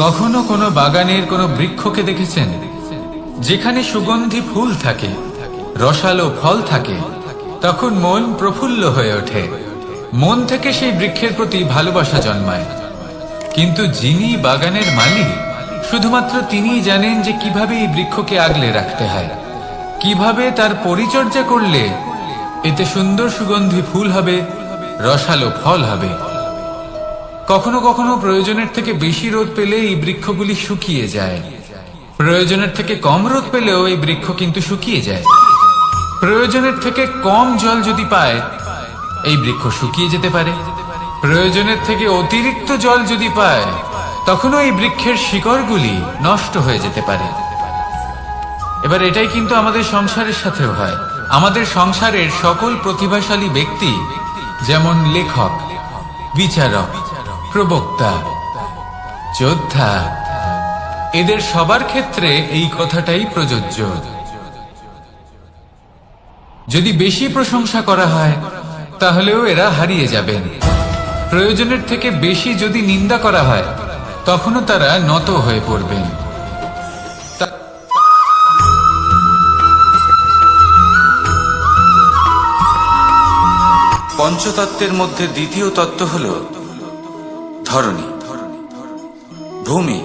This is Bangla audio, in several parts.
কখনো কোনো বাগানের কোনো বৃক্ষকে দেখেছেন যেখানে সুগন্ধি ফুল থাকে, রসালো ফল থাকে? তখন মন প্রফুল্ল হয়ে ওঠে, মন থেকে সেই বৃক্ষের প্রতি ভালোবাসা জন্মায়। কিন্তু যিনি বাগানের মালিক, শুধুমাত্র তিনিই জানেন যে কিভাবে এই বৃক্ষকে আগলে রাখতে হয়, কিভাবে তার পরিচর্যা করলে এতে সুন্দর সুগন্ধি ফুল হবে, রসালো ফল হবে। কখনো কখনো প্রয়োজনের থেকে বেশি রোদ পেলে এই বৃক্ষগুলি শুকিয়ে যায়, প্রয়োজনের থেকে কম রোদ পেলেও এই বৃক্ষ কিন্তু শুকিয়ে যায়। প্রয়োজনের থেকে কম জল যদি পায়, এই বৃক্ষ শুকিয়ে যেতে পারে। প্রয়োজনের থেকে অতিরিক্ত জল যদি পায়, তখনও এই বৃক্ষের শিকড়গুলি নষ্ট হয়ে যেতে পারে। এবার এটাই কিন্তু আমাদের সংসারের সাথেও হয়। আমাদের সংসারের সকল প্রতিভাশালী ব্যক্তি, যেমন লেখক, বিচারক, প্রবক্তা, যোদ্ধা, এদের সবার ক্ষেত্রে এই কথাটাই প্রযোজ্য। যদি বেশি প্রশংসা করা হয়, তাহলেও এরা হারিয়ে যাবেন। প্রয়োজনের থেকে বেশি যদি নিন্দা করা হয়, তখনও তারা নত হয়ে পড়বেন। পঞ্চতত্ত্বের মধ্যে দ্বিতীয় তত্ত্ব হল ধরণী, ভূমি,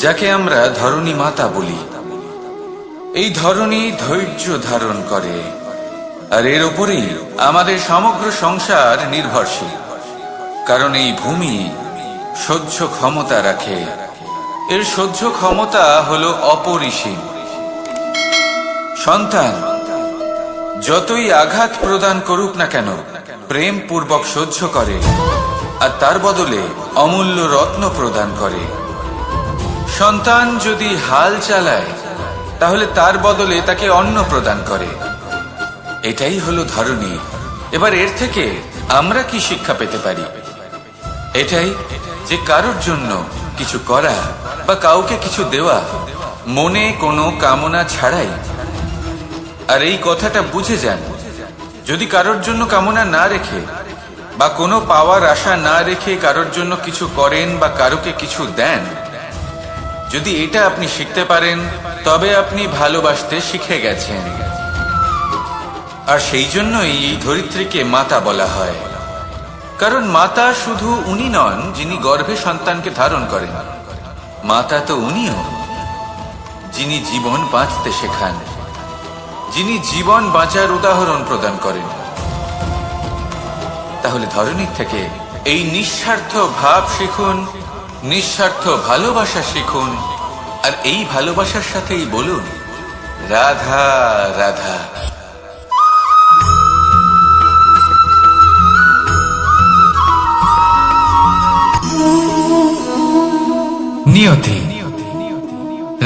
যাকে আমরা ধরণী মাতা বলি। এই ধরণী ধৈর্য ধারণ করে, আর এর উপরেই আমাদের সমগ্র সংসার নির্ভরশীল। কারণ এই ভূমি সহ্য ক্ষমতা রাখে, এর সহ্য ক্ষমতা হলো অপরিসীম। সন্তান যতই আঘাত প্রদান করুক না কেন, প্রেম পূর্বক সহ্য করে, আর তার বদলে অমূল্য রত্ন প্রদান করে। সন্তান যদি হাল চালায়, তাহলে তার বদলে তাকে অন্ন প্রদান করে। এটাই হলো ধরণী। এবার এর থেকে আমরা কি শিক্ষা পেতে পারি? এটাই যে কারোর জন্য কিছু করা বা কাউকে কিছু দেওয়া মনে কোনো কামনা ছাড়াই। আর এই কথাটা বুঝে যান, যদি কারোর জন্য কামনা না রেখে বা কোনো পাওয়ার আশা না রেখে কারোর জন্য কিছু করেন বা কারোকে কিছু দেন, যদি এটা আপনি শিখতে পারেন, তবে আপনি ভালোবাসতে শিখে গেছেন। আর সেই জন্যই এই ধরিত্রীকে মাতা বলা হয়। কারণ মাতা শুধু উনি নন যিনি গর্ভে সন্তানকে ধারণ করেন, মাতা তো উনিও যিনি জীবন বাঁচতে শেখান, যিনি জীবন বাঁচার উদাহরণ প্রদান করেন। তাহলে ধরণীর থেকে এই নিঃস্বার্থ ভাব শিখুন, নিঃস্বার্থ ভালোবাসা শিখুন, আর এই ভালোবাসার সাথেই বলুন রাধা রাধা। নিয়তি।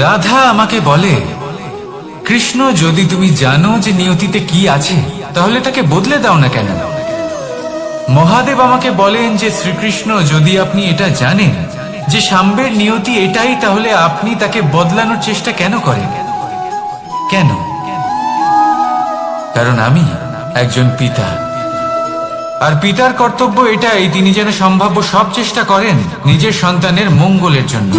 রাধা আমাকে বলে, কৃষ্ণ, যদি তুমি জানো যে নিয়তিতে কি আছে, তাহলে তাকে বদলে দাও না কেন? মহাদেব আমাকে বলেন যে শ্রীকৃষ্ণ, যদি আপনি এটা জানেন যে সাম্বের নিয়তি এটাই, তাহলে আপনি তাকে বদলানোর চেষ্টা কেন করেন? কেন? কারণ আমি একজন পিতা, আর পিতার কর্তব্য এটাই, তিনি যেন সম্ভাব্য সব চেষ্টা করেন নিজের সন্তানের মঙ্গলের জন্য।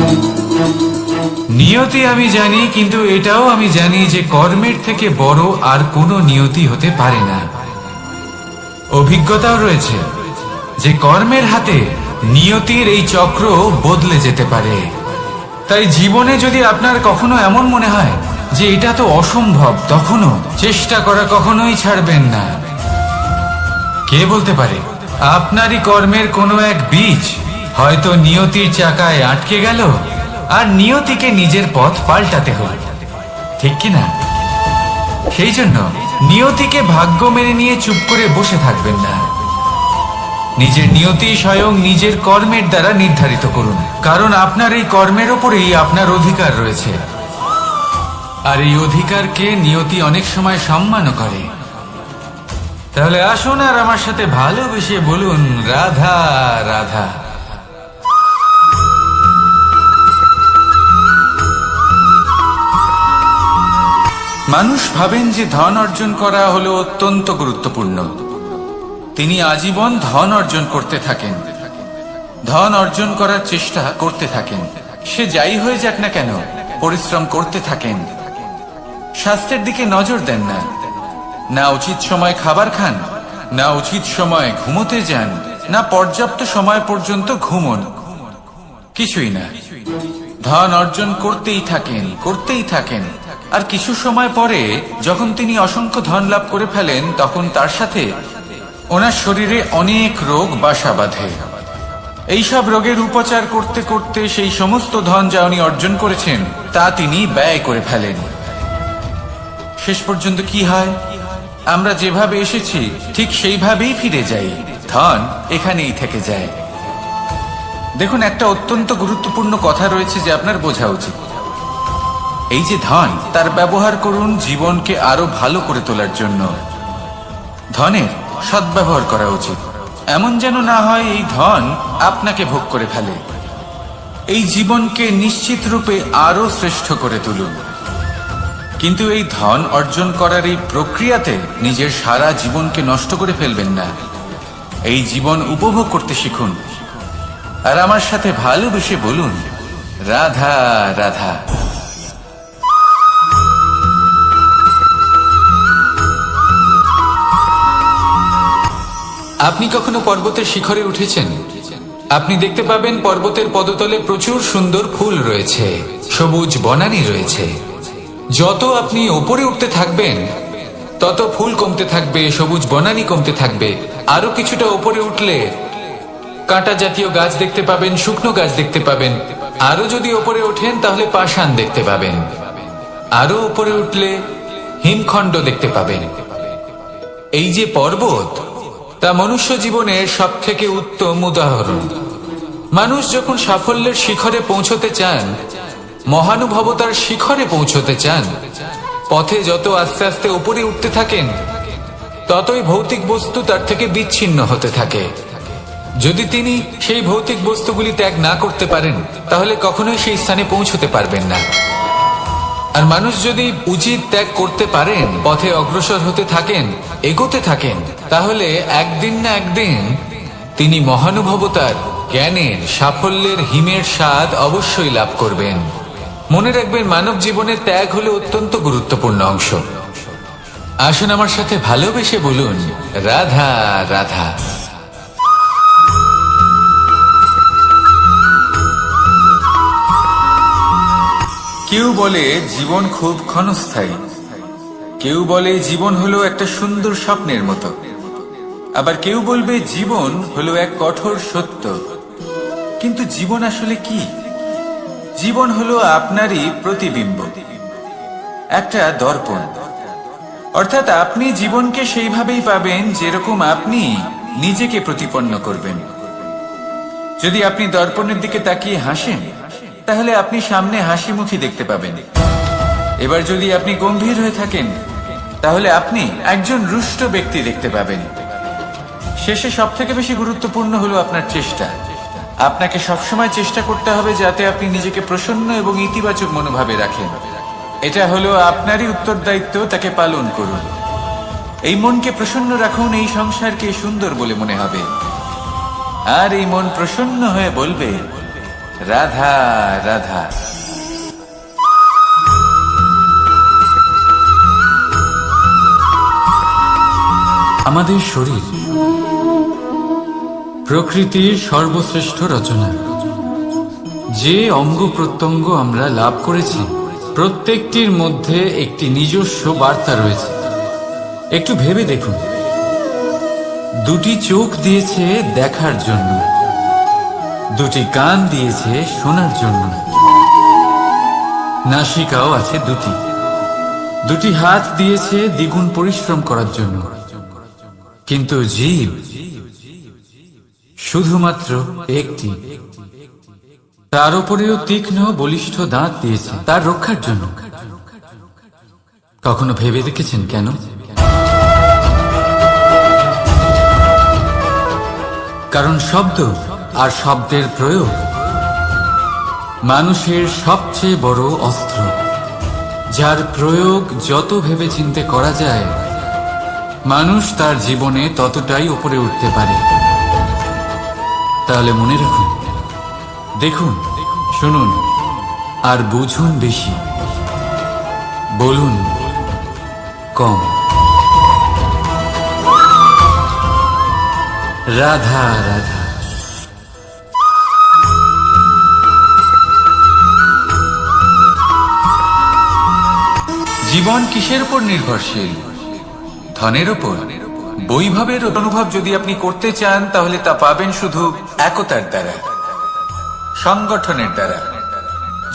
নিয়তি আমি জানি, কিন্তু এটাও আমি জানি যে কর্মের থেকে বড় আর কোনো নিয়তি হতে পারে না। অভিজ্ঞতাও রয়েছে যে কর্মের হাতে নিয়তির এই চক্র বদলে যেতে পারে। তাই জীবনে যদি আপনার কখনো এমন মনে হয় যে এটা তো অসম্ভব, তখনও চেষ্টা করা কখনোই ছাড়বেন না। কে বলতে পারে আপনারই কর্মের কোনো এক বীজ হয়তো নিয়তির চাকায় আটকে গেল, আর নিয়তিকে নিজের পথ পাল্টাতে হল, ঠিক কিনা? সেই জন্য নিয়তিকে ভাগ্য মেনে নিয়ে চুপ করে বসে থাকবেন না। নিজের নিয়তি স্বয়ং নিজের কর্মের দ্বারা নির্ধারিত করুন, কারণ আপনার এই কর্মের ওপরেই আপনার অধিকার রয়েছে। আর এই অধিকারকে নিয়তি অনেক সময় সম্মানও করে। তাহলে আসুন আর আমার সাথে ভালোবেসে বলুন রাধা রাধা। মানুষ ভাবেন যে ধন অর্জন করা হলো অত্যন্ত গুরুত্বপূর্ণ। তিনি আজীবন ধন অর্জন করতে থাকেন, ধন অর্জন করার চেষ্টা করতে থাকেন, সে যাই হয়ে যাক না কেন পরিশ্রম করতে থাকেন। স্বাস্থ্যের দিকে নজর দেন না, না উচিত সময় খাবার খান, না উচিত সময় ঘুমোতে যান, না পর্যাপ্ত সময় পর্যন্ত ঘুমন, কিছুই না। ধন অর্জন করতেই থাকেন, করতেই থাকেন। আর কিছু সময় পরে যখন তিনি অসংখ্য ধন লাভ করে ফেলেন, তখন তার সাথে ওনার শরীরে অনেক রোগ বাসা বাঁধে। এইসব রোগের উপচার করতে করতে সেই সমস্ত ধন যা উনি অর্জন করেছেন তা তিনি ব্যয় করে ফেলেন। শেষ পর্যন্ত কি হয়? আমরা যেভাবে এসেছি ঠিক সেইভাবেই ফিরে যাই, ধন এখানেই থেকে যায়। দেখুন, একটা অত্যন্ত গুরুত্বপূর্ণ কথা রয়েছে যে আপনার বোঝা উচিত। এই যে ধন, তার ব্যবহার করুন জীবনকে আরো ভালো করে তোলার জন্য। ধনের সদ্ব্যবহার করা উচিত, এমন যেন না হয় এই ধন আপনাকে ভোগ করে ফেলে। এই জীবনকে নিশ্চিত রূপে আরো শ্রেষ্ঠ করে তুলুন। কিন্তু এই ধন অর্জন করার এই প্রক্রিয়াতে নিজের সারা জীবনকে নষ্ট করে ফেলবেন না। এই জীবন উপভোগ করতে শিখুন, আর আমার সাথে ভালোবেসে বলুন, রাধা রাধা। আপনি কখনো পর্বতের শিখরে উঠেছেন? আপনি দেখতে পাবেন পর্বতের পদতলে প্রচুর সুন্দর ফুল রয়েছে, সবুজ বনানী রয়েছে। যত আপনি উপরে উঠতে থাকবেন তত ফুল কমতে থাকবে, সবুজ বনানী কমতে থাকবে। আরো কিছুটা উপরে উঠলে কাঁটা জাতীয় গাছ দেখতে পাবেন, শুকনো গাছ দেখতে পাবেন। আরো যদি উপরে ওঠেন তাহলে পাষাণ দেখতে পাবেন। আরো উপরে উঠলে হিমখণ্ড দেখতে পাবেন। এই যে পর্বত, তা মনুষ্য জীবনের সব থেকে উত্তম উদাহরণ। মানুষ যখন সাফল্যের শিখরে পৌঁছতে চান, মহানুভবতার শিখরে পৌঁছতে চান, পথে যত আস্তে আস্তে উপরে উঠতে থাকেন ততই ভৌতিক বস্তু তার থেকে বিচ্ছিন্ন হতে থাকে। যদি তিনি সেই ভৌতিক বস্তুগুলি ত্যাগ না করতে পারেন তাহলে কখনোই সেই স্থানে পৌঁছতে পারবেন না। আর মানুষ যদি উচিত ত্যাগ করতে পারেন, পথে অগ্রসর হতে থাকেন, এগোতে থাকেন, তাহলে একদিন না একদিন তিনি মহানুভবতার, জ্ঞানের, সাফল্যের হিমের স্বাদ অবশ্যই লাভ করবেন। মনে রাখবেন, মানব জীবনের ত্যাগ হলো অত্যন্ত গুরুত্বপূর্ণ অংশ। আসুন আমার সাথে ভালোবেসে বলুন, রাধা রাধা। কেউ বলে জীবন খুব ক্ষণস্থায়ী, কেউ বলে জীবন হলো একটা সুন্দর স্বপ্নের মতো, আবার কেউ বলবে জীবন হলো এক কঠোর সত্য। কিন্তু জীবন আসলে কি? জীবন হলো আপনারই প্রতিবিম্ব, একটা দর্পণ। অর্থাৎ আপনি জীবনকে সেইভাবেই পাবেন যেরকম আপনি নিজেকে প্রতিপন্ন করবেন। যদি আপনি দর্পণের দিকে তাকিয়ে হাসেন তাহলে আপনি সামনে হাসি মুখী দেখতে পাবেন। এবার যদি আপনি গম্ভীর হয়ে থাকেন তাহলে আপনি একজন রুষ্ট ব্যক্তি দেখতে পাবেন। শেষে সবথেকে বেশি গুরুত্বপূর্ণ হলো আপনার চেষ্টা। আপনাকে সবসময় চেষ্টা করতে হবে যাতে আপনি নিজেকে প্রসন্ন এবং ইতিবাচক মনোভাবে রাখেন। এটা হলো আপনারই উত্তরদায়িত্ব, তাকে পালন করুন। এই মনকে প্রসন্ন রাখুন, এই সংসারকে সুন্দর বলে মনে হবে। আর এই মন প্রসন্ন হয়ে বলবে, রাধা রাধা। আমাদের শরীর প্রকৃতির সর্বশ্রেষ্ঠ রচনা। যে অঙ্গ প্রত্যঙ্গ আমরা লাভ করেছি প্রত্যেকটির মধ্যে একটি নিজস্ব বার্তা রয়েছে। একটু ভেবে দেখুন, দুটি চোখ দিয়েছে দেখার জন্য, দুটি কান দিয়েছে শোনার জন্য, নাসিকাও আছে দুটি, দুটি হাত দিয়েছে দ্বিগুণ পরিশ্রম করার জন্য। কিন্তু জীব শুধুমাত্র একটি, তার উপরেও তীক্ষ্ণ বলিষ্ঠ দাঁত দিয়েছে তার রক্ষার জন্য। কখনো ভেবে দেখেছেন কেন? কারণ শব্দ আর শব্দের প্রয়োগ মানুষের সবচেয়ে বড় অস্ত্র, যার প্রয়োগ যত ভেবেচিন্তে করা যায় মানুষ তার জীবনে ততটাই উপরে উঠতে পারে। তাহলে মনে রাখুন, দেখুন, শুনুন আর বুঝুন বেশি, বলুন কম। রাধা রাধা। জীবন কিসের উপর নির্ভরশীল? ধনের উপর? বৈভবের অনুভব যদি আপনি করতে চান তাহলে তা পাবেন শুধু একতার দ্বারা, সংগঠনের দ্বারা।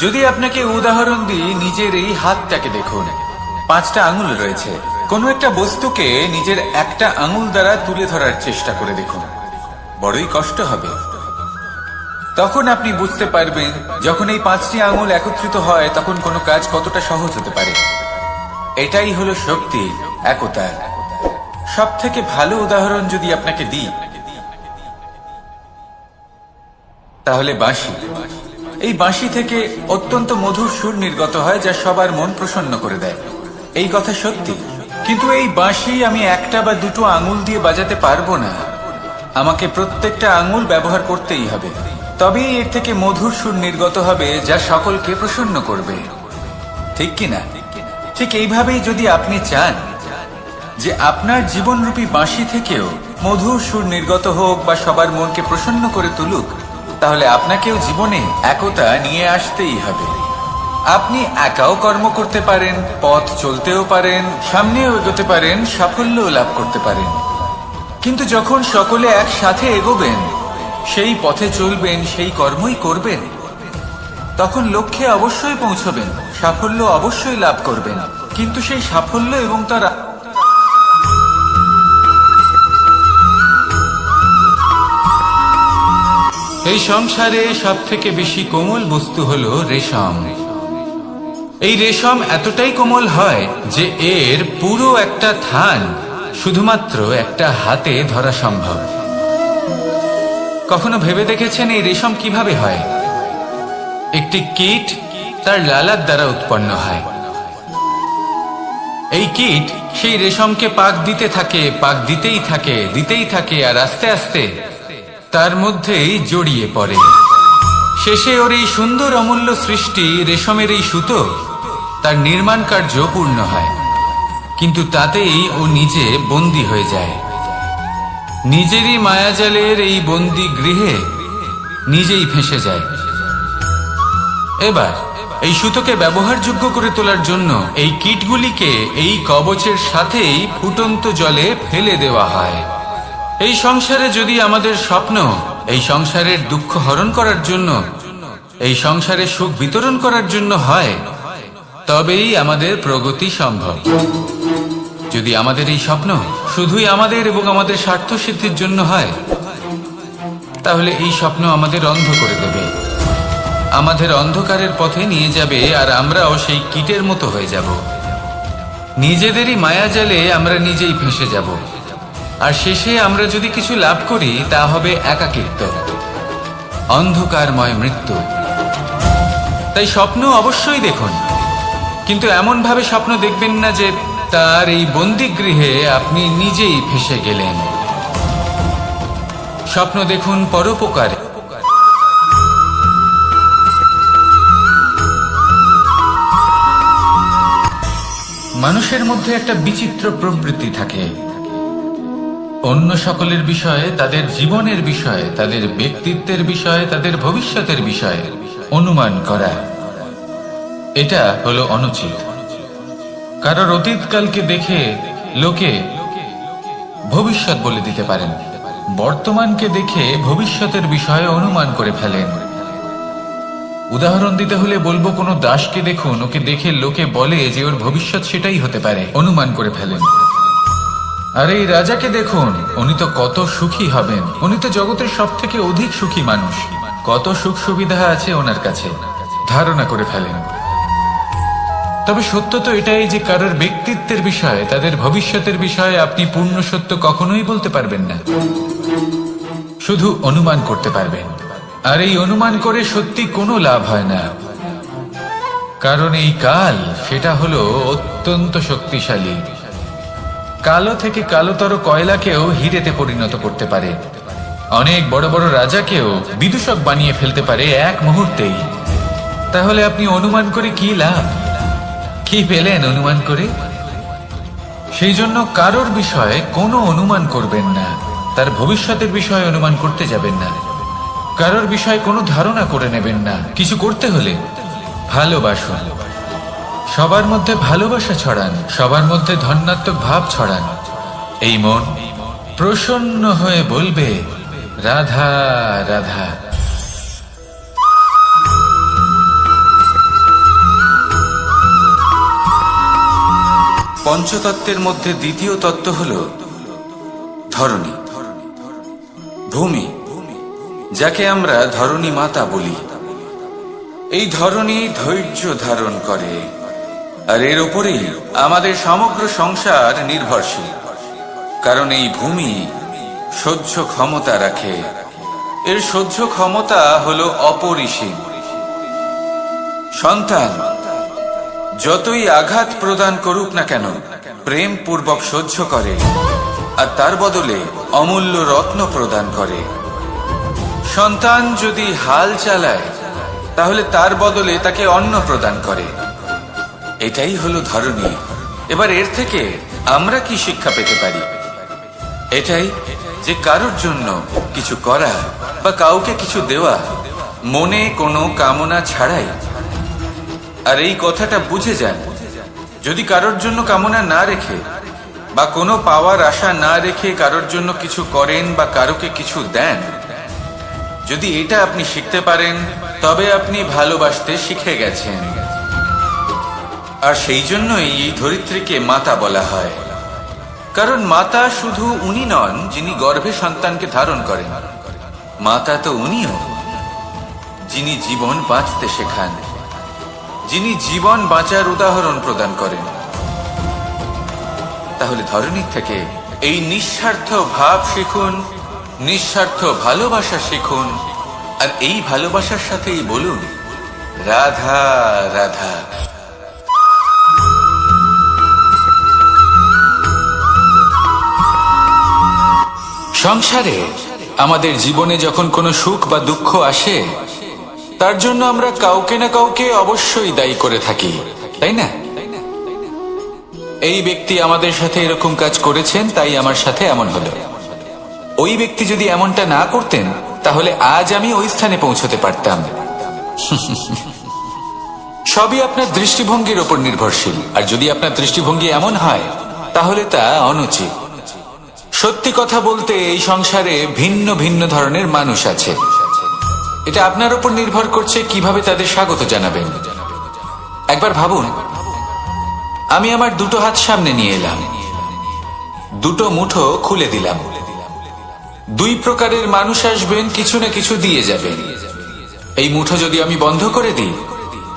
যদি আপনাকে উদাহরণ দিই, নিজের এই হাতটাকে দেখুন, 5টা আঙুল রয়েছে। কোনো একটা বস্তুকে নিজের একটা আঙুল দ্বারা তুলে ধরার চেষ্টা করে দেখুন, বড়ই কষ্ট হবে। তখন আপনি বুঝতে পারবেন যখন এই 5টি আঙুল একত্রিত হয় তখন কোনো কাজ কতটা সহজ হতে পারে। এটাই হলো শক্তি, একতার। সব থেকে ভালো উদাহরণ যদি আপনাকে দিই তাহলে বাঁশি। এই বাঁশি থেকে অত্যন্ত মধুর সুর নির্গত হয় যা সবার মন প্রসন্ন করে দেয়। এই কথা সত্যি। কিন্তু এই বাঁশি আমি একটা বা দুটো আঙুল দিয়ে বাজাতে পারবো না। আমাকে প্রত্যেকটা আঙুল ব্যবহার করতেই হবে, তবেই এর থেকে মধুর সুর নির্গত হবে যা সকলকে প্রসন্ন করবে, ঠিক কিনা? ঠিক এইভাবেই যদি আপনি চান যে আপনার জীবনরূপী বাঁশি থেকেও মধুর সুর নির্গত হোক বা সবার মনকে প্রসন্ন করে তুলুক, তাহলে আপনাকেও জীবনে একতা নিয়ে আসতেই হবে। আপনি একাও কর্ম করতে পারেন, পথ চলতেও পারেন, সামনেও এগোতে পারেন, সাফল্যও লাভ করতে পারেন। কিন্তু যখন সকলে একসাথে এগোবেন, সেই পথে চলবেন, সেই কর্মই করবেন, তখন লক্ষ্যে অবশ্যই পৌঁছবেন, সাফল্য অবশ্যই লাভ করবেন। কিন্তু সেই সাফল্য এবং তার এই সংসারে সব থেকে বেশি কোমল বস্তু হলো রেশম। এই রেশম এতটাই কোমল হয় যে এর পুরো একটা থান শুধুমাত্র একটা হাতে ধরা সম্ভব। কখনো ভেবে দেখেছেন এই রেশম কিভাবে হয়? একটি কীট তার লালার দ্বারা উৎপন্ন হয়। এই কীট সেই রেশমকে পাক দিতে থাকে, পাক দিতেই থাকে, আর আস্তে আস্তে তার মধ্যেই জড়িয়ে পড়ে। শেষে ওর এই সুন্দর অমূল্য সৃষ্টি রেশমের এই সুতো, তার নির্মাণ কার্য পূর্ণ হয়। কিন্তু তাতেই ও নিজে বন্দী হয়ে যায়। নিজেরই মায়াজালের এই বন্দী গৃহে নিজেই ফেঁসে যায়। এবার এই সুতোকে ব্যবহারযোগ্য করে তোলার জন্য এই কীটগুলিকে এই কবচের সাথেই ফুটন্ত জলে ফেলে দেওয়া হয়। এই সংসারে যদি আমাদের স্বপ্ন এই সংসারের দুঃখ হরণ করার জন্য, এই সংসারে সুখ বিতরণ করার জন্য হয়, তবেই আমাদের প্রগতি সম্ভব। যদি আমাদের এই স্বপ্ন শুধুই আমাদের এবং আমাদের স্বার্থ সিদ্ধির জন্য হয়, তাহলে এই স্বপ্ন আমাদের অন্ধ করে দেবে, আমাদের অন্ধকারের পথে নিয়ে যাবে, আর আমরাও সেই কীটের মতো হয়ে যাব। নিজেদেরই মায়াজালে আমরা নিজেই ফেঁসে যাব, আর শেষে আমরা যদি কিছু লাভ করি তা হবে একাকিত্ব, অন্ধকারময় মৃত্যু। তাই স্বপ্ন অবশ্যই দেখুন, কিন্তু এমন ভাবে স্বপ্ন দেখবেন না যে তার এই বন্দিগৃহে আপনি নিজেই ফেঁসে গেলেন। স্বপ্ন দেখুন পরোপকারে। মানুষের মধ্যে একটা বিচিত্র প্রবৃত্তি থাকে, অন্য সকলের বিষয়ে, তাদের জীবনের বিষয়ে, তাদের ব্যক্তিত্বের বিষয়ে, তাদের ভবিষ্যতের বিষয়ে অনুমান করা। এটা হলো অনুচিত। কারোর অতীতকালকে দেখে লোকে ভবিষ্যৎ বলে দিতে পারেন, বর্তমানকে দেখে ভবিষ্যতের বিষয়ে অনুমান করে ফেলেন। উদাহরণ দিতে হলে বলবো, কোনো দাসকে দেখুন, ওকে দেখে লোকে বলে যে ওর ভবিষ্যৎ সেটাই হতে পারে, অনুমান করে ফেলেন। আর এই রাজাকে দেখুন, উনি তো কত সুখী হবেন, উনি তো জগতের সব থেকে অধিক সুখী মানুষ, কত সুখ সুবিধা আছে ওনার কাছে, ধারণা করে ফেলেন। তবে সত্য তো এটাই যে কারোর ব্যক্তিত্বের বিষয়ে, তাদের ভবিষ্যতের বিষয়ে আপনি পূর্ণ সত্য কখনোই বলতে পারবেন না, শুধু অনুমান করতে পারবেন। আর এই অনুমান করে সত্যি কোনো লাভ হয় না, কারণ এই কাল সেটা হলো অত্যন্ত শক্তিশালী। কালো থেকে কালোতর কয়লাকেও হিরেতে পরিণত করতে পারে। অনেক বড় বড় রাজাকেও বিদূষক বানিয়ে ফেলতে পারে এক মুহূর্তেই। তাহলে আপনি অনুমান করে কি লাভ? কি পেলেন অনুমান করে? সেই জন্য কারোর বিষয়ে কোনো অনুমান করবেন না, তার ভবিষ্যতের বিষয়ে অনুমান করতে যাবেন না, কারোর বিষয়ে কোনো ধারণা করে নেবেন না। কিছু করতে হলে ভালোবাসুন, সবার মধ্যে ভালোবাসা ছড়ান, সবার মধ্যে ধন্যাত্মক ভাব ছড়ান। এই মন প্রসন্ন হয়ে বলবে, রাধা রাধা। পঞ্চতত্ত্বের মধ্যে দ্বিতীয় তত্ত্ব হল ধরণী, ভূমি, যাকে আমরা ধরণী মাতা বলি। এই ধরণী ধৈর্য ধারণ করে, আর এর উপরেই আমাদের সমগ্র সংসার নির্ভরশীল। কারণ এই ভূমি সহ্য ক্ষমতা রাখে, এর সহ্য ক্ষমতা হলো অপরিসীম। সন্তান যতই আঘাত প্রদান করুক না কেন, প্রেম পূর্বক সহ্য করে, আর তার বদলে অমূল্য রত্ন প্রদান করে। সন্তান যদি হাল চালায়, তাহলে তার বদলে তাকে অন্ন প্রদান করে। এটাই হলো ধরণী। এবার এর থেকে আমরা কি শিক্ষা পেতে পারি? এটাই যে কারোর জন্য কিছু করা বা কাউকে কিছু দেওয়া মনে কোনো কামনা ছাড়াই। আর এই কথাটা বুঝে যান, যদি কারোর জন্য কামনা না রেখে বা কোনো পাওয়ার আশা না রেখে কারোর জন্য কিছু করেন বা কারোকে কিছু দেন, যদি এটা আপনি শিখতে পারেন, তবে আপনি ভালোবাসতে শিখে গেছেন। আর সেই জন্যই এই ধরিত্রীকে মাতা বলা হয়। কারণ মাতা শুধু উনি নন যিনি গর্ভে সন্তানকে ধারণ করেন, মাতা তো উনিও যিনি জীবন বাঁচতে শেখান, যিনি জীবন বাঁচার উদাহরণ প্রদান করেন। তাহলে ধরণীর থেকে এই নিঃস্বার্থ ভাব শিখুন, নিঃস্বার্থ ভালোবাসা শিখুন, আর এই ভালোবাসার সাথেই বলুন, রাধা রাধা। সংসারে আমাদের জীবনে যখন কোনো সুখ বা দুঃখ আসে, তার জন্য আমরা কাউকে না কাউকে অবশ্যই দায়ী করে থাকি, তাই না? এই ব্যক্তি আমাদের সাথে এরকম কাজ করেছেন, তাই আমার সাথে এমন হলো। ওই ব্যক্তি যদি এমনটা না করতেন, তাহলে আজ আমি ওই স্থানে পৌঁছতে পারতাম। সবই আপনার দৃষ্টিভঙ্গির ওপর নির্ভরশীল। আর যদি আপনার দৃষ্টিভঙ্গি এমন হয়, তাহলে তা অনুচিত। সত্যি কথা বলতে, এই সংসারে ভিন্ন ভিন্ন ধরনের মানুষ আছে। এটা আপনার উপর নির্ভর করছে কিভাবে তাদের স্বাগত জানাবেন। একবার ভাবুন, আমি আমার দুটো হাত সামনে নিয়ে এলাম, দুটো মুঠো খুলে দিলাম। দুই প্রকারের মানুষ আসবেন, কিছু না কিছু দিয়ে যাবেন। এই মুঠো যদি আমি বন্ধ করে দিই,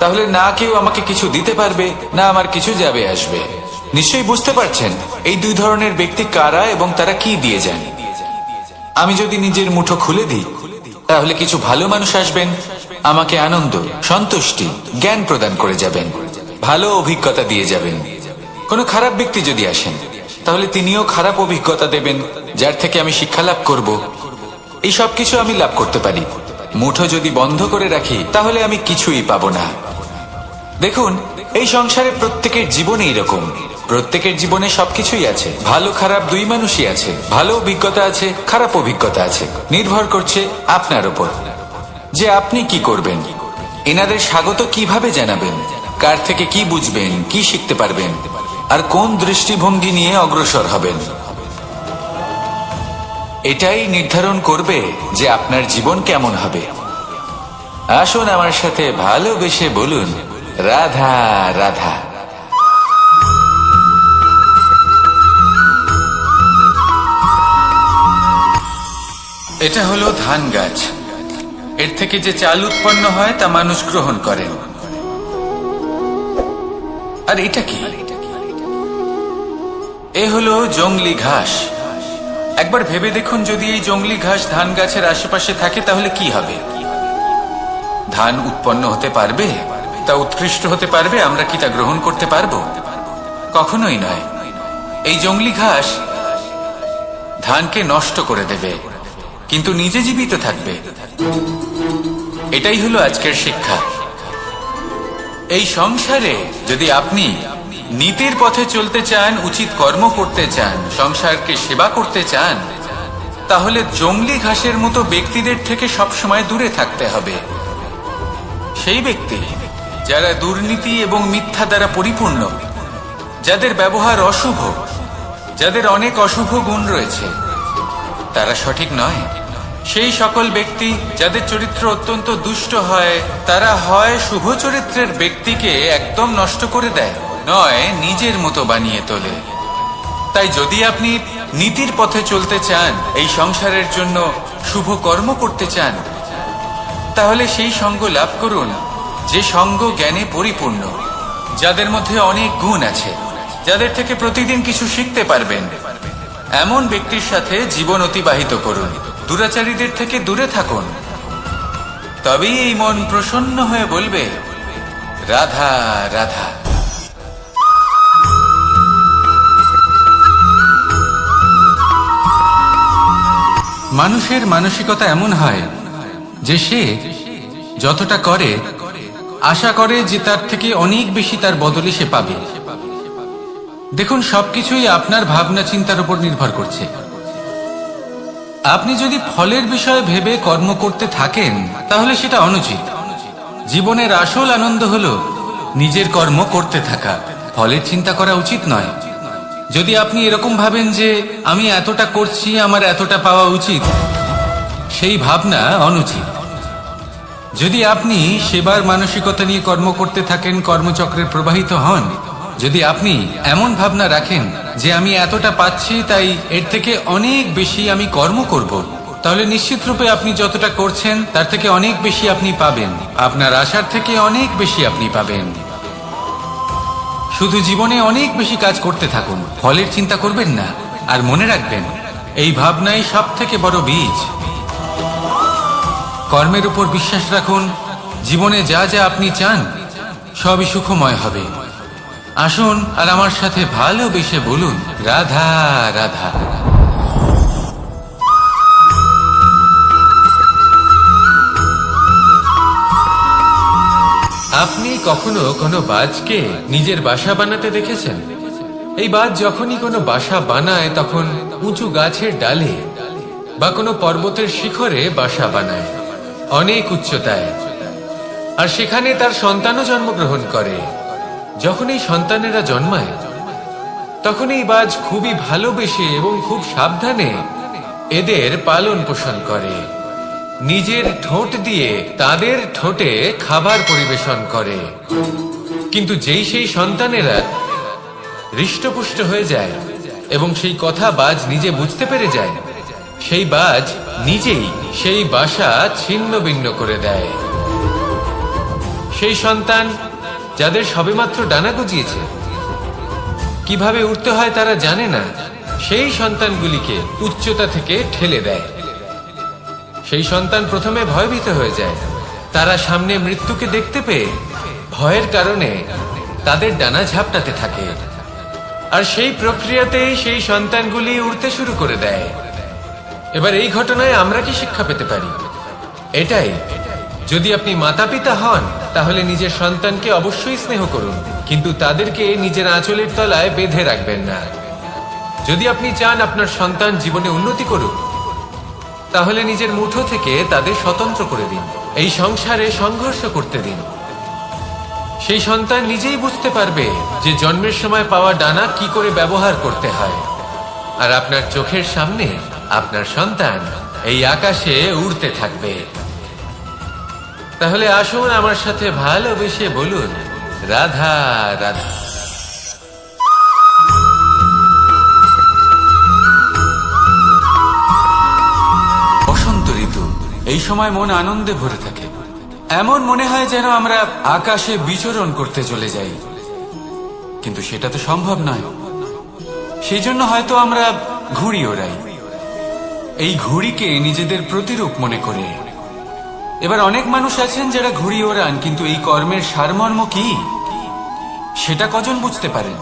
তাহলে না কেউ আমাকে কিছু দিতে পারবে, না আমার কিছু যাবে আসবে। নিশ্চয়ই বুঝতে পারছেন এই দুই ধরনের ব্যক্তি কারা এবং তারা কি দিয়ে যান। আমি যদি নিজের মুঠো খুলে দিই, তাহলে কিছু ভালো মানুষ আসবেন, আমাকে আনন্দ, সন্তুষ্টি, জ্ঞান প্রদান করে যাবেন, ভালো অভিজ্ঞতা দিয়ে যাবেন। কোনো খারাপ ব্যক্তি যদি আসেন, তাহলে তিনিও খারাপ অভিজ্ঞতা দেবেন, যার থেকে আমি শিক্ষা লাভ করব। এই সব কিছু আমি লাভ করতে পারি। মুঠো যদি বন্ধ করে রাখি, তাহলে আমি কিছুই পাবো না। দেখুন, এই সংসারে প্রত্যেকের জীবনে এরকম। প্রত্যেকের জীবনে সবকিছুই আছে, ভালো খারাপ দুই মানুষই আছে। ভালো অভিজ্ঞতা আছে, খারাপ অভিজ্ঞতা আছে। নির্ভর করছে আপনার উপর যে আপনি কি করবেন, এনাদের স্বাগত কিভাবে জানাবেন, কার থেকে কি বুঝবেন, কি শিখতে পারবেন, আর কোন দৃষ্টিভঙ্গি নিয়ে অগ্রসর হবেন। এটাই নির্ধারণ করবে যে আপনার জীবন কেমন হবে। আসুন আমার সাথে ভালোবেসে বলুন, রাধা রাধা। এটা হলো ধান গাছ। এর থেকে যে চাল উৎপন্ন হয় তা মানুষ গ্রহণ করেন। আর এটা কি? এ হলো জংলি ঘাস। একবার ভেবে দেখুন, যদি এই জংলি ঘাস ধান গাছের আশেপাশে থাকে, তাহলে কি হবে? ধান উৎপন্ন হতে পারবে? তা উৎকৃষ্ট হতে পারবে? আমরা কি তা গ্রহণ করতে পারবো? কখনোই নয়। এই জংলি ঘাস ধানকে নষ্ট করে দেবে, কিন্তু নিজে জীবিত থাকবে। এটাই হলো আজকের শিক্ষা। এই সংসারে যদি আপনি নীতির পথে চলতে চান, উচিত কর্ম করতে চান, সংসারকে সেবা করতে চান, তাহলে জংলি ঘাসের মতো ব্যক্তিদের থেকে সবসময় দূরে থাকতে হবে। সেই ব্যক্তি যারা দুর্নীতি এবং মিথ্যা দ্বারা পরিপূর্ণ, যাদের ব্যবহার অশুভ, যাদের অনেক অশুভ গুণ রয়েছে, তারা সঠিক নয়। সেই সকল ব্যক্তি যাদের চরিত্র অত্যন্ত দুষ্ট হয়, তারা হয় শুভ চরিত্রের ব্যক্তিকে একদম নষ্ট করে দেয়, নয় নিজের মতো বানিয়ে তোলে। তাই যদি আপনি নীতির পথে চলতে চান, এই সংসারের জন্য শুভ কর্ম করতে চান, তাহলে সেই সঙ্গ লাভ করুন যে সঙ্গ জ্ঞানে পরিপূর্ণ, যাদের মধ্যে অনেক গুণ আছে, যাদের থেকে প্রতিদিন কিছু শিখতে পারবেন। এমন ব্যক্তির সাথে জীবন অতিবাহিত করুন, দুরাচারীদের থেকে দূরে থাকুন। তবেই এই মন প্রসন্ন হয়ে বলবে, রাধা রাধা। মানুষের মানসিকতা এমন হয় যে সে যতটা করে আশা করে যে তার থেকে অনেক বেশি তার বদলে সে পাবে। দেখুন, সবকিছুই আপনার ভাবনা চিন্তার উপর নির্ভর করছে। আপনি যদি ফলের বিষয়ে ভেবে কর্ম করতে থাকেন, তাহলে সেটা অনুচিত। জীবনের আসল আনন্দ হলো নিজের কর্ম করতে থাকা, ফলের চিন্তা করা উচিত নয়। যদি আপনি এরকম ভাবেন যে আমি এতটা করছি, আমার এতটা পাওয়া উচিত, সেই ভাবনা অনুচিত। যদি আপনি সেবার মানসিকতা নিয়ে কর্ম করতে থাকেন, কর্মচক্রের প্রবাহিত হন, যদি আপনি এমন ভাবনা রাখেন যে আমি এতটা পাচ্ছি, তাই এর থেকে অনেক বেশি আমি কর্ম করব, তাহলে নিশ্চিত রূপে আপনি যতটা করছেন তার থেকে অনেক বেশি আপনি পাবেন। আপনার আশার থেকে অনেক বেশি আপনি পাবেন। শুধু জীবনে অনেক বেশি কাজ করতে থাকুন, ফলের চিন্তা করবেন না। আর মনে রাখবেন, এই ভাবনাই সব থেকে বড় বীজ। কর্মের উপর বিশ্বাস রাখুন। জীবনে যা যা আপনি চান সবই সুখময় হবে। আসুন আর আমার সাথে ভালোবেসে বলুন, রাধা রাধা। আপনি কখনো কোনো বাজকে নিজের বাসা বানাতে দেখেছেন? এই বাজ যখনই কোনো বাসা বানায়, তখন উঁচু গাছের ডালে বা কোনো পর্বতের শিখরে বাসা বানায়, অনেক উচ্চতায়। আর সেখানে তার সন্তানও জন্মগ্রহণ করে। যখন এই সন্তানেরা জন্মায়, তখন এই বাজ খুবই ভালোবেসে এবং খুব সাবধানে এদের পালন পোষণ করে। নিজের ঠোঁট দিয়ে তাদের ঠোঁটে খাবার পরিবেশন করে। কিন্তু যেই সেই সন্তানেরা হৃষ্টপুষ্ট হয়ে যায় এবং সেই কথা বাজ নিজে বুঝতে পেরে যায়, সেই বাজ নিজেই সেই বাসা ছিন্ন ভিন্ন করে দেয়। সেই সন্তান যাদের সবেমাত্র ডানা গজিয়েছে, কিভাবে উঠতে হয় তারা জানে না, সেই সন্তানগুলিকে উচ্চতা থেকে ঠেলে দেয়। সেই সন্তান প্রথমে ভয়ভীত হয়ে যায়। তারা সামনে মৃত্যুকে দেখতে পেয়ে ভয়ের কারণে তাদের ডানা ঝাপটাতে থাকে। আর সেই প্রক্রিয়াতেই সেই সন্তানগুলি উড়তে শুরু করে দেয়। এবার এই ঘটনায় আমরা কি শিক্ষা পেতে পারি? এটাই, যদি আপনি মাতা পিতা হন, তাহলে নিজের সন্তানকে অবশ্যই স্নেহ করুন, কিন্তু তাদেরকে নিজের আঁচলের তলায় বেঁধে রাখবেন না। যদি আপনি চান আপনার সন্তান জীবনে উন্নতি করুক, তাহলে নিজের মুঠো থেকে তাদের স্বতন্ত্র করে দিন। এই সংসারে সংঘর্ষ করতে দিন। সেই সন্তান নিজেই বুঝতে পারবে যে জন্মের সময় পাওয়া ডানা কি করে ব্যবহার করতে হয়। আর আপনার চোখের সামনে আপনার সন্তান এই আকাশে উড়তে থাকবে। তাহলে আসুন আমার সাথে ভালোবেসে বলুন, রাধা রাধা। বসন্ত ঋতু, এই সময় মন আনন্দে ভরে থাকে। এমন মনে হয় যেন আমরা আকাশে বিচরণ করতে চলে যাই, কিন্তু সেটা তো সম্ভব নয়। সেই জন্য হয়তো আমরা ঘুড়ি ওড়াই, এই ঘুড়িকে নিজেদের প্রতিরূপ মনে করে। এবার অনেক মানুষ আছেন যারা ঘুড়ি ওড়ান, কিন্তু এই কর্মের সারমর্ম কি সেটা কজন বুঝতে পারেন?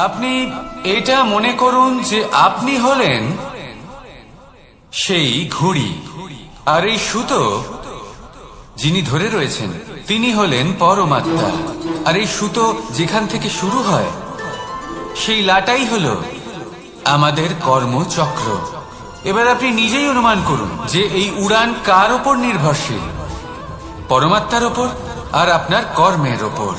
আপনি এটা মনে করুন যে আপনি হলেন সেই ঘুড়ি। আর এই সুতো যিনি ধরে রয়েছেন তিনি হলেন পরমাত্মা। আর এই সুতো যেখান থেকে শুরু হয় সেই লাটাই হলো আমাদের কর্মচক্র। এবার আপনি নিজেই অনুমান করুন যে এই উড়ান কার ওপর নির্ভরশীল, পরমাত্মার ওপর আর আপনার কর্মের ওপর।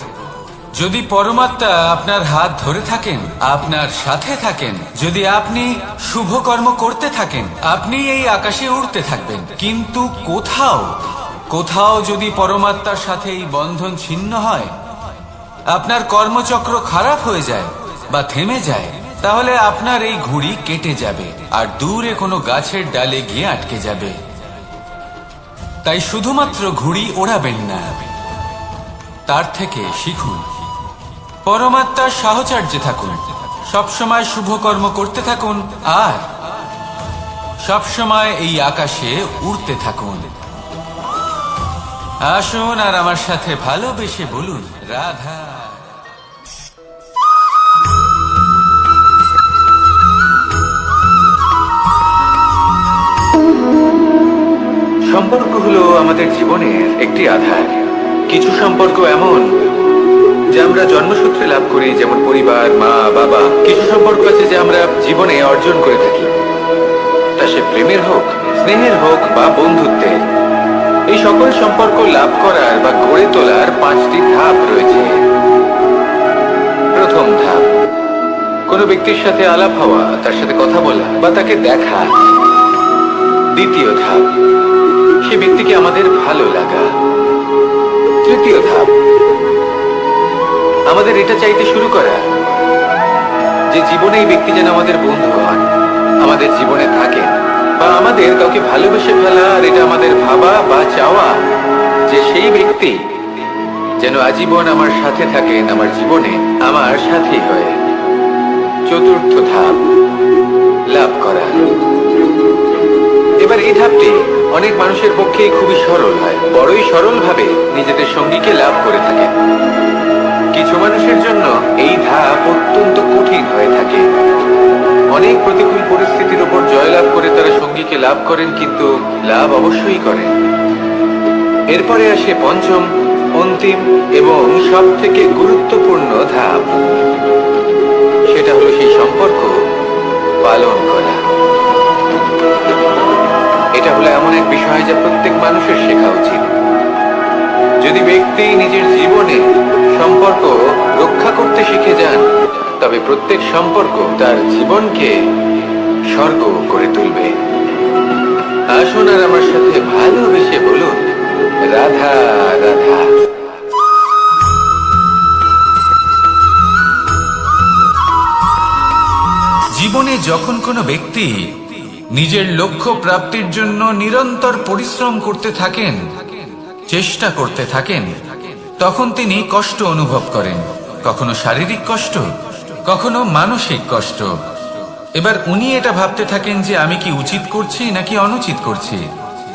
যদি পরমাত্মা আপনার হাত ধরে থাকেন, আপনার সাথে থাকেন, যদি আপনি শুভ কর্ম করতে থাকেন, আপনি এই আকাশে উড়তে থাকবেন। কিন্তু কোথাও কোথাও যদি পরমাত্মার সাথে এই বন্ধন ছিন্ন হয়, আপনার কর্মচক্র খারাপ হয়ে যায় বা থেমে যায়, তাহলে আপনার এই ঘুড়ি কেটে যাবে আর দূরে কোনো গাছের ডালে গিয়ে আটকে যাবে। তাই শুধুমাত্র ঘুড়ি ওড়াবেন না, তার থেকে শিখুন, পরমাত্মার সাহচর্যে থাকুন, সবসময় শুভ কর্ম করতে থাকুন আর সবসময় এই আকাশে উড়তে থাকুন। আসুন আর আমার সাথে ভালোবেসে বলুন, রাধা। সম্পর্ক হলো আমাদের জীবনের একটি আধার। কিছু সম্পর্ক এমন যে আমরা জন্মসূত্রে লাভ করি, যেমন পরিবার, মা, বাবা। কিছু সম্পর্ক আছে যে আমরা জীবনে অর্জন করে থাকি, তা সে প্রেমের হোক, স্নেহের হোক বা বন্ধুত্বের। এই সকল সম্পর্ক লাভ করার বা গড়ে তোলার 5টি ধাপ রয়েছে। প্রথম ধাপ, কোনো ব্যক্তির সাথে আলাপ হওয়া, তার সাথে কথা বলা বা তাকে দেখা। দ্বিতীয় ধাপ, সে ব্যক্তিকে আমাদের ভালো লাগা। তৃতীয় ধাপ, আমাদের এটা চাইতে শুরু করা যে জীবনে এই ব্যক্তি যেন আমাদের বন্ধু হন, আমাদের জীবনে থাকেন, বা আমাদের কাউকে ভালোবেসে ফেলা আর এটা আমাদের ভাবা বা চাওয়া যে সেই ব্যক্তি যেন আজীবন আমার সাথে থাকেন, আমার জীবনে আমার সাথী হয়ে। চতুর্থ ধাপ, লাভ করা। এবার এই ধাপটি অনেক মানুষের পক্ষেই খুবই সরল হয়, বড়ই সরল ভাবে নিজেদের সঙ্গীকে লাভ করে থাকেন। কিছু মানুষের জন্য এই ধাপ অত্যন্ত কঠিন হয়ে থাকে। অনেক প্রতিকূল পরিস্থিতির উপর জয়লাভ করে তারা সঙ্গীকে লাভ করেন, কিন্তু লাভ অবশ্যই করেন। এরপরে আসে পঞ্চম, অন্তিম এবং সব থেকে গুরুত্বপূর্ণ ধাপ। সেটা হলো সেই সম্পর্ক পালন করা। এটা হলো এমন এক বিষয় যা প্রত্যেক মানুষের শেখা উচিত। যদি ব্যক্তি নিজের জীবনে সম্পর্ক রক্ষা করতে শিখে যান, তবে প্রত্যেক সম্পর্ক তার জীবনকে স্বর্গ করে তুলবে। আসুন আর আমার সাথে ভালোবেসে বলুন, রাধা রাধা। জীবনে যখন কোনো ব্যক্তি নিজের লক্ষ্য প্রাপ্তির জন্য নিরন্তর পরিশ্রম করতে থাকেন, চেষ্টা করতে থাকেন, তখন তিনি কষ্ট অনুভব করেন। কখনো শারীরিক কষ্ট, কখনো মানসিক কষ্ট। এবার উনি এটা ভাবতে থাকেন যে আমি কি উচিত করছি নাকি অনুচিত করছি।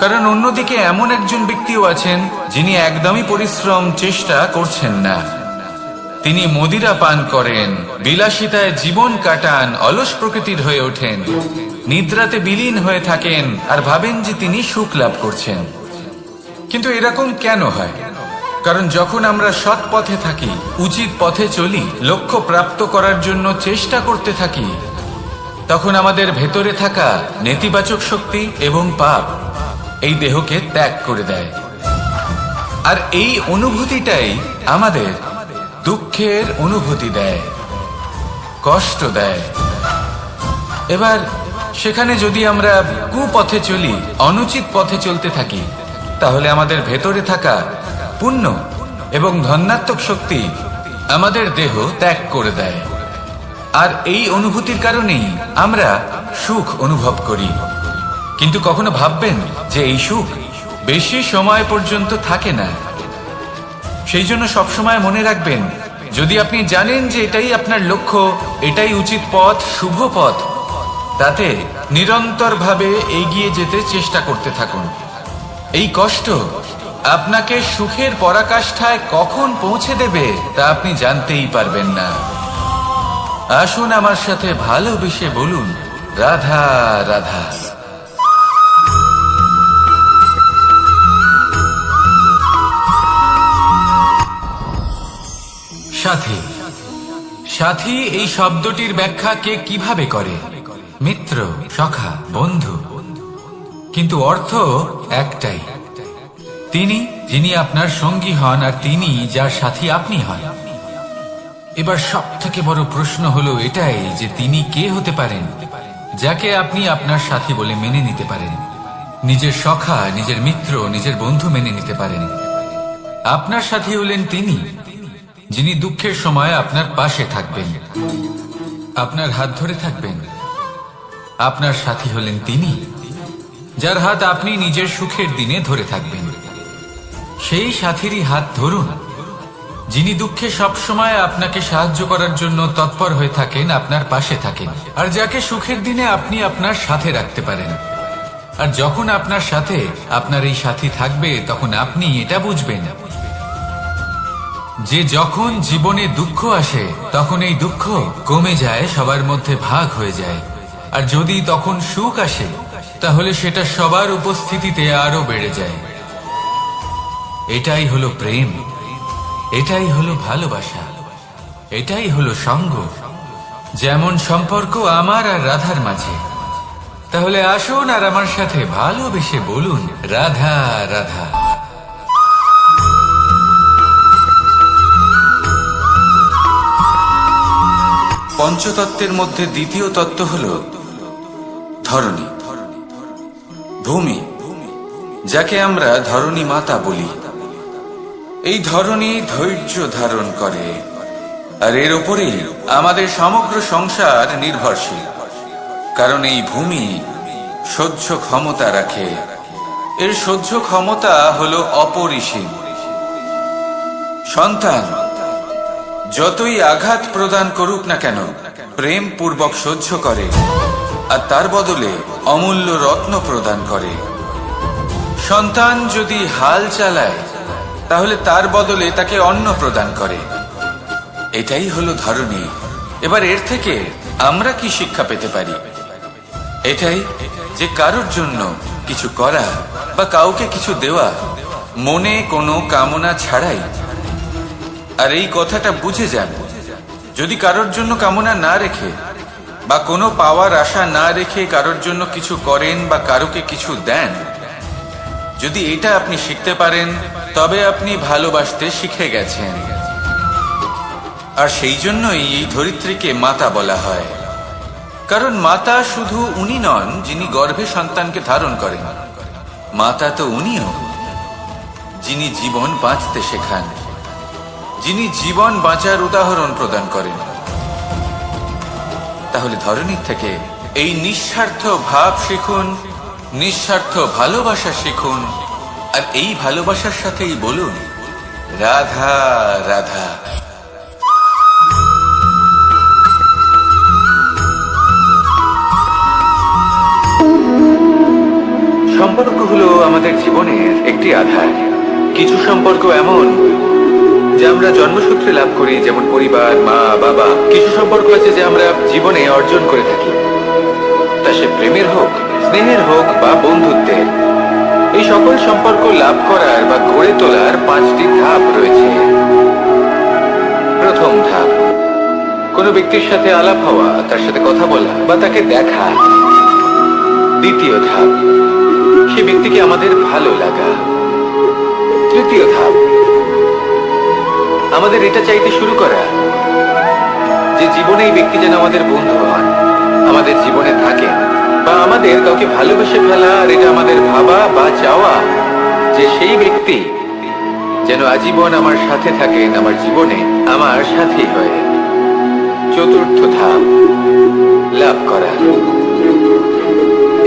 কারণ অন্যদিকে এমন একজন ব্যক্তিও আছেন যিনি একদমই পরিশ্রম চেষ্টা করছেন না। তিনি মদিরা পান করেন, বিলাসিতায় জীবন কাটান, অলস প্রকৃতির হয়ে ওঠেন, নিদ্রাতে বিলীন হয়ে থাকেন আর ভাবেন যে তিনি সুখ লাভ করছেন। কিন্তু এরকম কেন হয়? কারণ যখন আমরা সৎ পথে থাকি, উচিত পথে চলি, লক্ষ্য প্রাপ্ত করার জন্য চেষ্টা করতে থাকি, তখন আমাদের ভেতরে থাকা নেতিবাচক শক্তি এবং পাপ এই দেহকে ত্যাগ করে দেয়। আর এই অনুভূতিটাই আমাদের দুঃখের অনুভূতি দেয়, কষ্ট দেয়। এবার সেখানে যদি আমরা কুপথে চলি, অনুচিত পথে চলতে থাকি, তাহলে আমাদের ভেতরে থাকা পুণ্য এবং ধনাত্মক শক্তি আমাদের দেহ ত্যাগ করে দেয়। আর এই অনুভূতির কারণেই আমরা সুখ অনুভব করি। কিন্তু কখনো ভাববেন যে এই সুখ বেশি সময় পর্যন্ত থাকে না। সেই জন্য সবসময় মনে রাখবেন, যদি আপনি জানেন যে এটাই আপনার লক্ষ্য, এটাই উচিত পথ, শুভ পথ, তাতে নিরন্তরভাবে এগিয়ে যেতে চেষ্টা করতে থাকুন। এই কষ্ট আপনাকে সুখের পরাকাষ্ঠায় কখন পৌঁছে দেবে তা আপনি জানতেই পারবেন না। আসুন আমার সাথে ভালোবেসে বলুন, রাধা রাধা। সাথী। সাথী এই শব্দটির ব্যাখ্যা কে কিভাবে করে? মিত্র, সখা, বন্ধু। কিন্তু অর্থ একটাই, তিনি যিনি আপনার সঙ্গী হন আর তিনি যার সাথী আপনি হন। এবার সব থেকে বড় প্রশ্ন হলো এটাই যে তিনি কে হতে পারেন যাকে আপনি আপনার সাথী বলে মেনে নিতে পারেন, নিজের সখা, নিজের মিত্র, নিজের বন্ধু মেনে নিতে পারেন। আপনার সাথী হলেন তিনি যিনি দুঃখের সময় আপনার পাশে থাকবেন, আপনার হাত ধরে থাকবেন। আপনার সাথী হলেন তিনি যার হাত আপনি নিজের সুখের দিনে ধরে থাকবেন। সেই সাথীরই হাত ধরুন যিনি দুঃখে সবসময় আপনাকে সাহায্য করার জন্য তৎপর হয়ে থাকেন, আপনার পাশে থাকেন, আর যাকে সুখের দিনে আপনি আপনার সাথে রাখতে পারেন। আর যখন আপনার সাথে আপনার এই সাথী থাকবে তখন আপনি এটা বুঝবেন যে যখন জীবনে দুঃখ আসে তখন এই দুঃখ কমে যায়, সবার মধ্যে ভাগ হয়ে যায়। আর যদি তখন সুখ আসে তাহলে সেটা সবার উপস্থিতিতে আরো বেড়ে যায়। এটাই হলো প্রেম, এটাই হলো ভালোবাসা, এটাই হলো সঙ্গ। যেমন সম্পর্ক আমার আর রাধার মাঝে। তাহলে আসুন আর আমার সাথে ভালোবেসে বলুন, রাধা রাধা। পঞ্চতত্ত্বের মধ্যে দ্বিতীয় তত্ত্ব হল ধরণী, ভূমি, যাকে আমরা ধরণী মাতা বলি। এই ধরণী ধৈর্য ধারণ করে, আর এর উপরেই আমাদের সমগ্র সংসার নির্ভরশীল। কারণ এই ভূমি সহ্য ক্ষমতা রাখে, এর সহ্য ক্ষমতা হলো অপরিসীম। সন্তান যতই আঘাত প্রদান করুক না কেন প্রেম পূর্বক সহ্য করে, আর তার বদলে অমূল্য রত্ন প্রদান করে। সন্তান যদি হাল চালায় তাহলে তার বদলে তাকে অন্ন প্রদান করে। এটাই হলো ধরণী। এবার এর থেকে আমরা কি শিক্ষা পেতে পারি? এটাই যে কারোর জন্য কিছু করা বা কাউকে কিছু দেওয়া মনে কোনো কামনা ছাড়াই। আর এই কথাটা বুঝে যান, যদি কারোর জন্য কামনা না রেখে বা কোনো পাওয়ার আশা না রেখে কারোর জন্য কিছু করেন বা কারোকে কিছু দেন, যদি এটা আপনি শিখতে পারেন তবে আপনি ভালোবাসতে শিখে গেছেন। আর সেই জন্যই এই ধরিত্রীকে মাতা বলা হয়। কারণ মাতা শুধু উনি নন যিনি গর্ভে সন্তানকে ধারণ করেন, মাতা তো উনিও যিনি জীবন বাঁচতে শেখান, যিনি জীবন বাঁচার উদাহরণ প্রদান করেন। তাহলে ধরণীর থেকে এই নিঃস্বার্থ ভাব শিখুন, নিঃস্বার্থ ভালোবাসা শিখুন, আর এই ভালোবাসার সাথেই বলুন, রাধা রাধা। সম্পর্ক হলো আমাদের জীবনের একটি আধার। কিছু সম্পর্ক এমন যা আমরা জন্মসূত্রে লাভ করি, যেমন পরিবার, মা, বাবা। কিছু সম্পর্ক আছে যে আমরা জীবনে অর্জন করে থাকি, তা সে প্রেমের হোক, স্নেহের হোক বা বন্ধুত্বের। এই সকল সম্পর্ক লাভ করার বা গড়ে তোলার 5টি ধাপ রয়েছে। প্রথম ধাপ, কোনো ব্যক্তির সাথে আলাপ হওয়া, তার সাথে কথা বলা বা তাকে দেখা। দ্বিতীয় ধাপ, সে ব্যক্তিকে আমাদের ভালো লাগা। তৃতীয় ধাপ, আমাদের এটা চাইতে শুরু করা যে জীবনে এই ব্যক্তি যেন আমাদের বন্ধু হন, আমাদের জীবনে থাকেন, বা আমাদের কাউকে ভালোবেসে ফেলা। আর এটা আমাদের ভাবা বা চাওয়া যে সেই ব্যক্তি যেন আজীবন আমার সাথে থাকেন, আমার জীবনে আমার সাথী হয়ে। চতুর্থ ধাপ, লাভ করা।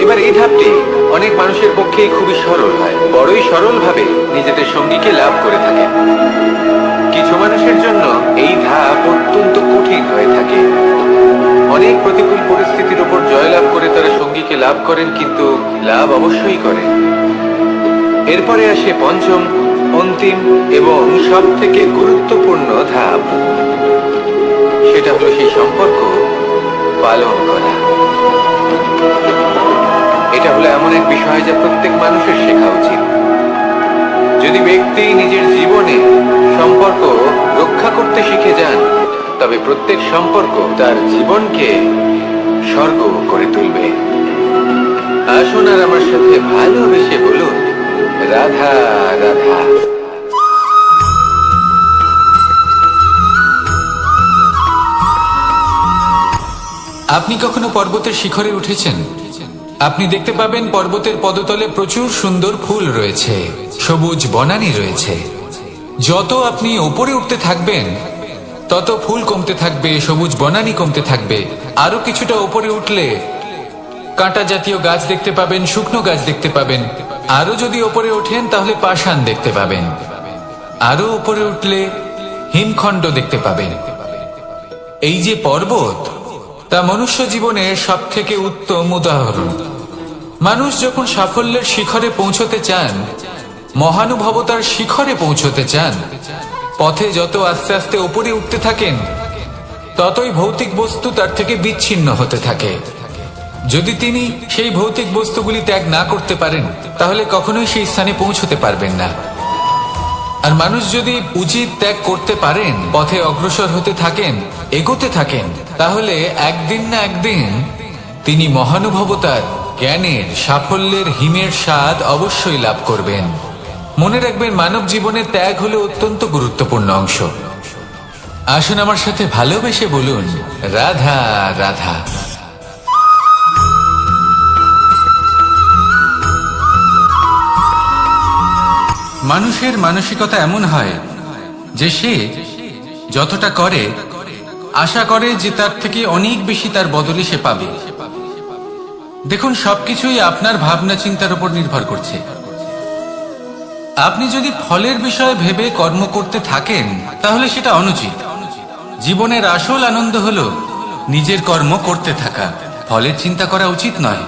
এবার এই ধাপটি অনেক মানুষের পক্ষেই খুবই সরল হয়, বড়ই সরল ভাবে নিজেদের সঙ্গীকে লাভ করে থাকে। কিছু মানুষের জন্য এই ধাপ অত্যন্ত কঠিন হয়ে থাকে। অনেক প্রতিকূল পরিস্থিতির উপর জয়লাভ করে তারা সঙ্গীকে লাভ করেন, কিন্তু লাভ অবশ্যই করেন। এরপরে আসে পঞ্চম, অন্তিম এবং সব থেকে গুরুত্বপূর্ণ ধাপ। সেটা হলো সেই সম্পর্ক পালন করা। এটা হলো এমন এক বিষয় যা প্রত্যেক মানুষের শেখা উচিত। যদি ব্যক্তি নিজের জীবনে সম্পর্ক রক্ষা করতে শিখে যায় প্রত্যেক সম্পর্ক তার জীবনকে স্বর্গ করে তুলবে। আসুন আর আমার সাথে ভালোবেসে বলুন, রাধা রাধা। আপনি কখনো পর্বতের শিখরে উঠেছেন? আপনি দেখতে পাবেন পর্বতের পদতলে প্রচুর সুন্দর ফুল রয়েছে, সবুজ বনানী রয়েছে। যত আপনি উপরে উঠতে থাকবেন তত ফুল কমতে থাকবে, সবুজ বনানী কমতে থাকবে। আরো কিছুটা উপরে উঠলে কাঁটা জাতীয় গাছ দেখতে পাবেন, শুকনো গাছ দেখতে পাবেন। আরো যদি উপরে ওঠেন তাহলে পাষাণ দেখতে পাবেন। আরো উপরে উঠলে হিমখণ্ড দেখতে পাবেন। এই যে পর্বত, তা মনুষ্য জীবনের সব থেকে উত্তম উদাহরণ। মানুষ যখন সাফল্যের শিখরে পৌঁছতে চান, মহানুভবতার শিখরে পৌঁছতে চান, পথে যত আস্তে আস্তে উপরে উঠতে থাকেন ততই ভৌতিক বস্তু তার থেকে বিচ্ছিন্ন হতে থাকে। যদি তিনি সেই ভৌতিক বস্তুগুলি ত্যাগ না করতে পারেন তাহলে কখনোই সেই স্থানে পৌঁছতে পারবেন না। আর মানুষ যদি উচিত ত্যাগ করতে পারেন, পথে অগ্রসর হতে থাকেন, এগোতে থাকেন, তাহলে একদিন না একদিন তিনি মহানুভবতার, জ্ঞানের, সাফল্যের হিমের স্বাদ অবশ্যই লাভ করবেন। মনে রাখবেন, মানব জীবনে ত্যাগ হলো অত্যন্ত গুরুত্বপূর্ণ অংশ। আসুন আমার সাথে ভালোবেসে বলুন, রাধা রাধা। মানুষের মানসিকতা এমন হয় যে সে যতটা করে আশা করে যে তার থেকে অনেক বেশি তার বদলে সে পাবে। দেখুন, সবকিছুই আপনার ভাবনা চিন্তার উপর নির্ভর করছে। আপনি যদি ফলের বিষয়ে ভেবে কর্ম করতে থাকেন তাহলে সেটা অনুচিত। জীবনের আসল আনন্দ হলো নিজের কর্ম করতে থাকা, ফলের চিন্তা করা উচিত নয়।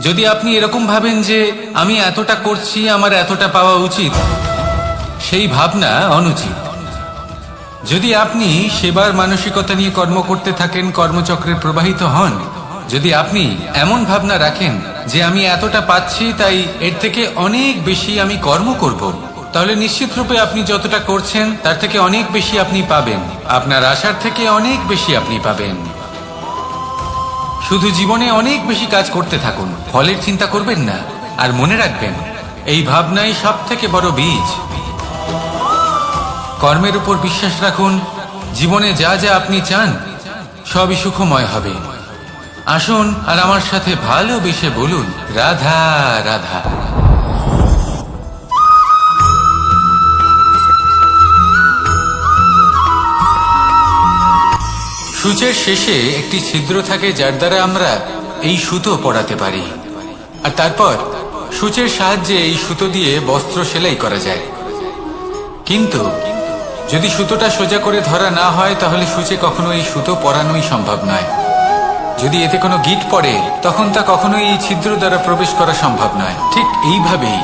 যদি আপনি এরকম ভাবেন যে আমি এতটা করছি, আমার এতটা পাওয়া উচিত, সেই ভাবনা অনুচিত। যদি আপনি সেবার মানসিকতা নিয়ে কর্ম করতে থাকেন, কর্মচক্রে প্রবাহিত হন, যদি আপনি এমন ভাবনা রাখেন যে আমি এতটা পাচ্ছি তাই এর থেকে অনেক বেশি আমি কর্ম করব, তাহলে নিশ্চিত রূপে আপনি যতটা করছেন তার থেকে অনেক বেশি আপনি পাবেন। আপনার আশার থেকে অনেক বেশি আপনি পাবেন। শুধু জীবনে অনেক বেশি কাজ করতে থাকুন, ফলের চিন্তা করবেন না। আর মনে রাখবেন, এই ভাবনাই সব থেকে বড় বীজ। কর্মের উপর বিশ্বাস রাখুন। জীবনে যা যা আপনি চান সবই সুখময় হবে। আসুন আর আমার সাথে ভালোবেসে বলুন, রাধা রাধা। সূচের শেষে একটি ছিদ্র থাকে যার দ্বারা আমরা এই সুতো পরাতে পারি, আর তারপর সূচের সাহায্যে এই সুতো দিয়ে বস্ত্র সেলাই করা যায়। কিন্তু যদি সুতোটা সোজা করে ধরা না হয় তাহলে সূচে কখনো এই সুতো পরানোই সম্ভব নয়। যদি এতে কোনো গিঁট পড়ে তখন তা কখনোই এই ছিদ্র দ্বারা প্রবেশ করা সম্ভব নয়। ঠিক এইভাবেই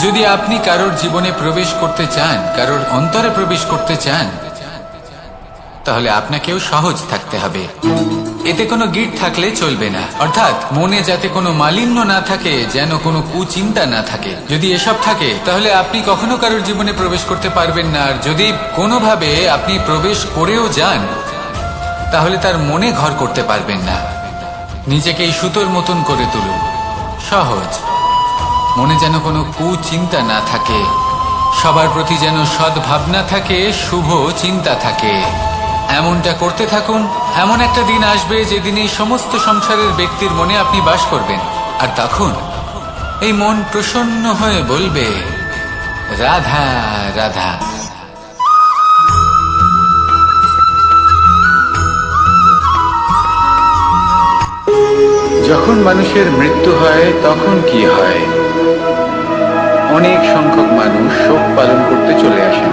যদি আপনি কারোর জীবনে প্রবেশ করতে চান, কারোর অন্তরে প্রবেশ করতে চান, তাহলে আপনাকেও সহজ থাকতে হবে। এতে কোনো গিঁট থাকলে চলবে না, অর্থাৎ মনে যাতে কোনো মালিন্য না থাকে, যেন কোনো কুচিন্তা না থাকে। যদি এসব থাকে তাহলে আপনি কখনো কারোর জীবনে প্রবেশ করতে পারবেন না। আর যদি কোনোভাবে আপনি প্রবেশ করেও যান তাহলে তার মনে ঘর করতে পারবেন না। নিজেকে এই সুতোর মতন করে তুলুন, সহজ। মনে যেন কোনো কুচিন্তা না থাকে, সবার প্রতি যেন সদ্ভাবনা থাকে, শুভ চিন্তা থাকে। এমনটা করতে থাকুন। এমন একটা দিন আসবে যেদিন এই সমস্ত সংসারের ব্যক্তির মনে আপনি বাস করবেন, আর তখন এই মন প্রসন্ন হয়ে বলবে, রাধা রাধা। যখন মানুষের মৃত্যু হয় তখন কি হয়? অনেক সংখ্যক মানুষ শোক পালন করতে চলে আসেন।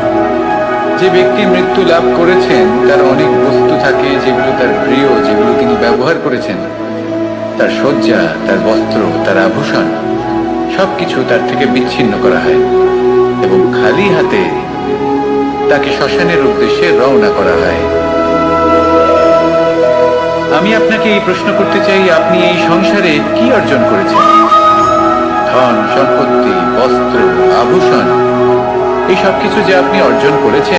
যে ব্যক্তি মৃত্যু লাভ করেছেন তার অনেক বস্তু থাকে যেগুলো তার প্রিয়, যেগুলো তিনি ব্যবহার করেছেন। তার শয্যা, তার বস্ত্র, তার আভূষণ সবকিছু তার থেকে বিচ্ছিন্ন করা হয় এবং খালি হাতে তাকে শ্মশানের উদ্দেশ্যে রওনা করা হয়। আমি আপনাকে এই প্রশ্ন করতে চাই, আপনি এই সংসারে কি অর্জন করেছেন? ধন সম্পত্তি, বস্ত্র, আভূষণ, এই সবকিছু যে আপনি অর্জন করেছেন